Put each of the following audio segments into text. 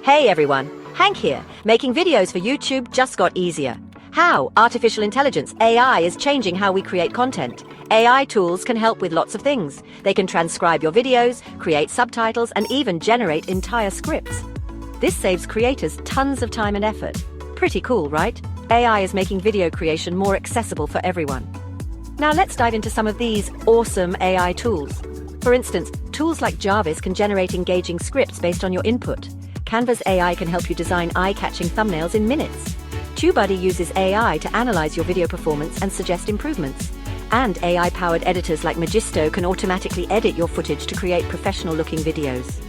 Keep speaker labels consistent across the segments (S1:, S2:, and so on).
S1: Hey everyone, Hank here. Making videos for YouTube just got easier. How artificial intelligence, AI, is changing how we create content. AI tools can help with lots of things. They can transcribe your videos, create subtitles, and even generate entire scripts. This saves creators tons of time and effort. Pretty cool, right? AI is making video creation more accessible for everyone. Now let's dive into some of these awesome AI tools. For instance, tools like Jarvis can generate engaging scripts based on your input. Canva's AI can help you design eye-catching thumbnails in minutes. TubeBuddy uses AI to analyze your video performance and suggest improvements. And AI-powered editors like Magisto can automatically edit your footage to create professional-looking videos.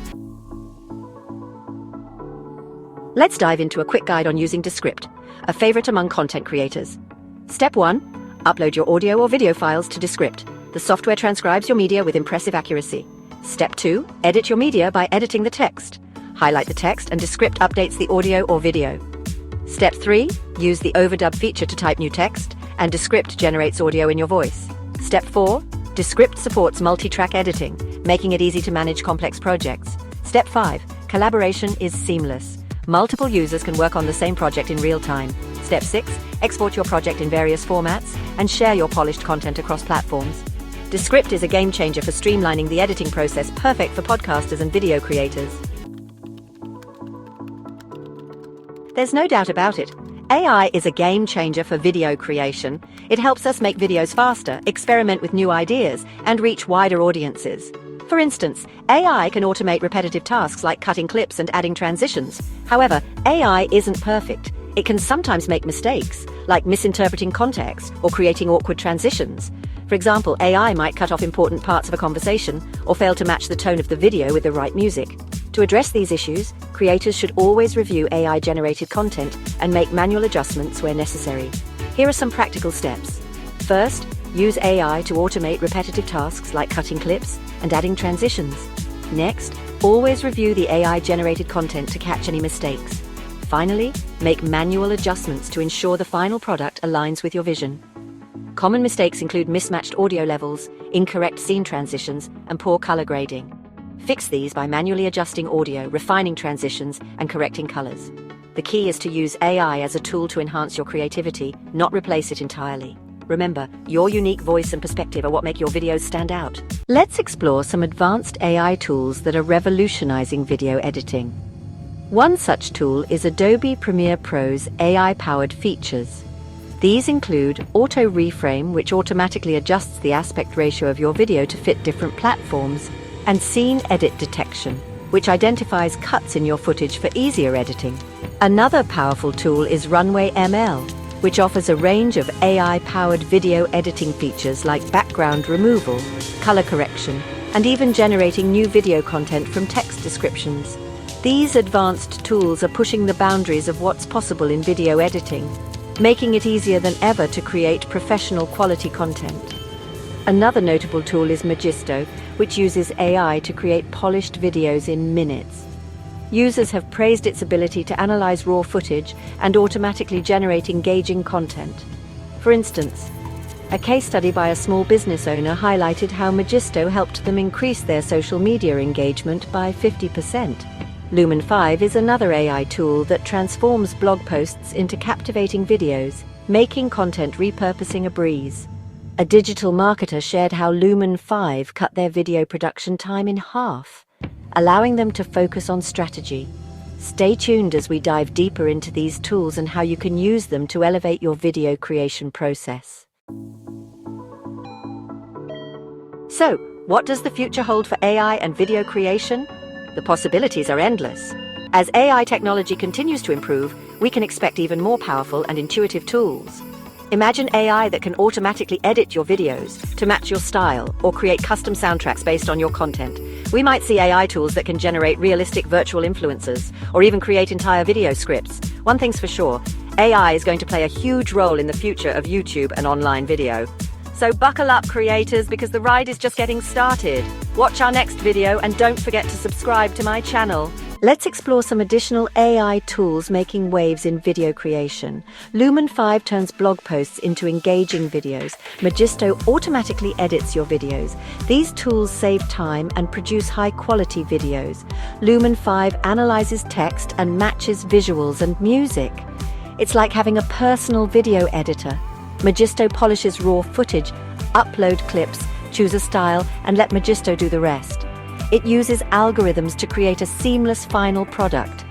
S1: Let's dive into a quick guide on using Descript, a favorite among content creators. Step 1. Upload your audio or video files to Descript. The software transcribes your media with impressive accuracy. Step 2. Edit your media by editing the text. Highlight the text and Descript updates the audio or video. Step 3. Use the overdub feature to type new text, and Descript generates audio in your voice. Step 4. Descript supports multi-track editing, making it easy to manage complex projects. Step 5. Collaboration is seamless. Multiple users can work on the same project in real time. Step 6. Export your project in various formats and share your polished content across platforms. Descript is a game changer for streamlining the editing process, perfect for podcasters and video creators. There's no doubt about it. AI is a game changer for video creation. It helps us make videos faster, experiment with new ideas, and reach wider audiences. For instance, AI can automate repetitive tasks like cutting clips and adding transitions. However, AI isn't perfect. It can sometimes make mistakes, like misinterpreting context or creating awkward transitions. For example, AI might cut off important parts of a conversation or fail to match the tone of the video with the right music. To address these issues, creators should always review AI-generated content and make manual adjustments where necessary. Here are some practical steps. First, use AI to automate repetitive tasks like cutting clips and adding transitions. Next, always review the AI-generated content to catch any mistakes. Finally, make manual adjustments to ensure the final product aligns with your vision. Common mistakes include mismatched audio levels, incorrect scene transitions, and poor color grading. Fix these by manually adjusting audio, refining transitions, and correcting colors. The key is to use AI as a tool to enhance your creativity, not replace it entirely. Remember, your unique voice and perspective are what make your videos stand out. Let's explore some advanced AI tools that are revolutionizing video editing. One such tool is Adobe Premiere Pro's AI-powered features. These include Auto Reframe, which automatically adjusts the aspect ratio of your video to fit different platforms, and Scene Edit Detection, which identifies cuts in your footage for easier editing. Another powerful tool is Runway ML, which offers a range of AI-powered video editing features like background removal, color correction, and even generating new video content from text descriptions. These advanced tools are pushing the boundaries of what's possible in video editing, making it easier than ever to create professional quality content. Another notable tool is Magisto, which uses AI to create polished videos in minutes. Users have praised its ability to analyze raw footage and automatically generate engaging content. For instance, a case study by a small business owner highlighted how Magisto helped them increase their social media engagement by 50%. Lumen 5 is another AI tool that transforms blog posts into captivating videos, making content repurposing a breeze. A digital marketer shared how Lumen 5 cut their video production time in half, allowing them to focus on strategy. Stay tuned as we dive deeper into these tools and how you can use them to elevate your video creation process. So, what does the future hold for AI and video creation? The possibilities are endless. As AI technology continues to improve, we can expect even more powerful and intuitive tools. Imagine AI that can automatically edit your videos to match your style or create custom soundtracks based on your content. We might see AI tools that can generate realistic virtual influencers or even create entire video scripts. One thing's for sure, AI is going to play a huge role in the future of YouTube and online video. So buckle up, creators, because the ride is just getting started. Watch our next video and don't forget to subscribe to my channel. Let's explore some additional AI tools making waves in video creation. Lumen 5 turns blog posts into engaging videos. Magisto automatically edits your videos. These tools save time and produce high-quality videos. Lumen 5 analyzes text and matches visuals and music. It's like having a personal video editor. Magisto polishes raw footage, upload clips, choose a style, and let Magisto do the rest. It uses algorithms to create a seamless final product.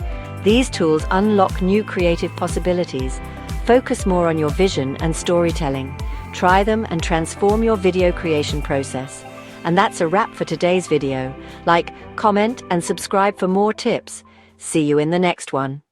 S1: These tools unlock new creative possibilities. Focus more on your vision and storytelling. Try them and transform your video creation process. And that's a wrap for today's video. Like, comment, and subscribe for more tips. See you in the next one.